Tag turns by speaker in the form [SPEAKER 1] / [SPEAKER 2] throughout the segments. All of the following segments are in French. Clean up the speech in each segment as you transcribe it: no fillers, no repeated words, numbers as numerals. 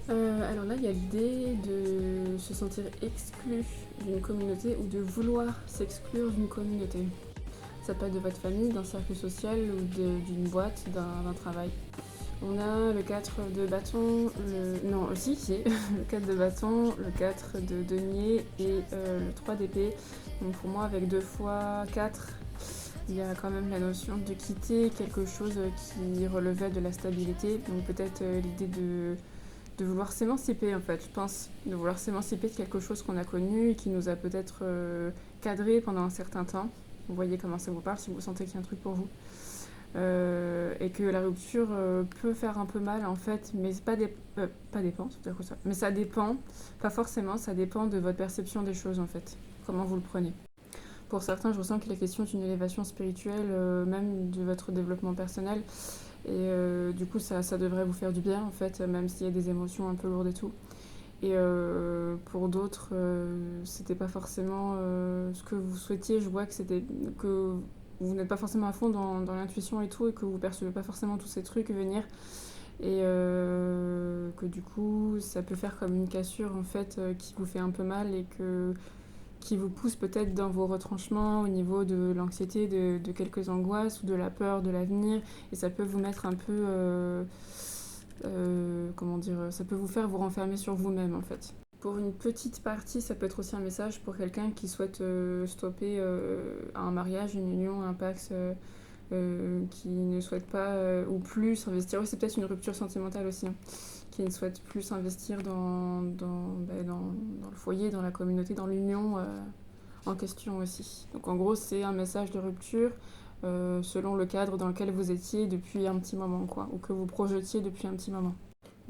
[SPEAKER 1] Alors là, il y a l'idée de se sentir exclu d'une communauté ou de vouloir s'exclure d'une communauté. Ça peut être de votre famille, d'un cercle social ou d'une boîte, d'un travail. On a le 4 de bâton, non aussi, si, le 4 de bâton, le 4 de denier et le 3 d'épée. Donc pour moi, avec 2 fois 4, il y a quand même la notion de quitter quelque chose qui relevait de la stabilité. Donc peut-être l'idée de vouloir s'émanciper en fait, je pense, de vouloir s'émanciper de quelque chose qu'on a connu et qui nous a peut-être cadré pendant un certain temps. Vous voyez comment ça vous parle si vous sentez qu'il y a un truc pour vous. Et que la rupture peut faire un peu mal en fait, mais c'est pas dépend, c'est dire ça. Mais ça dépend, pas forcément, ça dépend de votre perception des choses en fait, comment vous le prenez. Pour certains, je ressens qu'il est question d'une élévation spirituelle, même de votre développement personnel, et du coup ça devrait vous faire du bien en fait, même s'il y a des émotions un peu lourdes et tout. Et pour d'autres, c'était pas forcément ce que vous souhaitiez. Je vois que c'était que vous n'êtes pas forcément à fond dans l'intuition et tout, et que vous percevez pas forcément tous ces trucs venir. Et que du coup, ça peut faire comme une cassure en fait qui vous fait un peu mal et qui vous pousse peut-être dans vos retranchements au niveau de l'anxiété, de quelques angoisses ou de la peur de l'avenir. Et ça peut vous mettre un peu. Comment dire, ça peut vous faire vous renfermer sur vous-même en fait. Pour une petite partie, ça peut être aussi un message pour quelqu'un qui souhaite stopper un mariage, une union, un pax, qui ne souhaite pas ou plus s'investir. Oui, c'est peut-être une rupture sentimentale aussi, hein, qui ne souhaite plus s'investir dans le foyer, dans la communauté, dans l'union en question aussi. Donc en gros, c'est un message de rupture selon le cadre dans lequel vous étiez depuis un petit moment, quoi, ou que vous projetiez depuis un petit moment.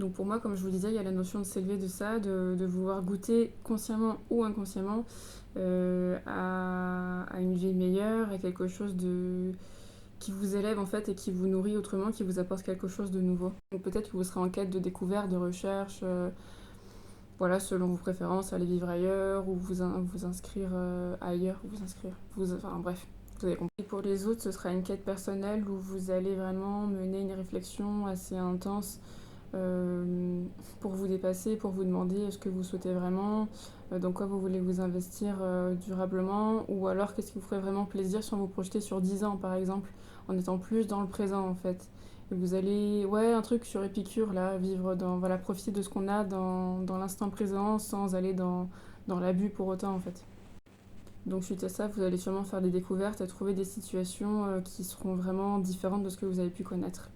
[SPEAKER 1] Donc pour moi, comme je vous disais, il y a la notion de s'élever de ça, de vouloir goûter consciemment ou inconsciemment à une vie meilleure, à quelque chose qui vous élève en fait et qui vous nourrit autrement, qui vous apporte quelque chose de nouveau. Donc peut-être que vous serez en quête de découverte, de recherche, voilà, selon vos préférences, aller vivre ailleurs ou vous inscrire ailleurs, enfin bref, vous avez compris. Et pour les autres, ce sera une quête personnelle où vous allez vraiment mener une réflexion assez intense pour vous dépasser, pour vous demander ce que vous souhaitez vraiment, dans quoi vous voulez vous investir durablement, ou alors qu'est-ce qui vous ferait vraiment plaisir si on vous projetez sur 10 ans par exemple, en étant plus dans le présent en fait. Et vous allez, ouais, un truc sur Épicure là, vivre voilà, profiter de ce qu'on a dans l'instant présent sans aller dans l'abus pour autant en fait. Donc suite à ça, vous allez sûrement faire des découvertes et trouver des situations qui seront vraiment différentes de ce que vous avez pu connaître.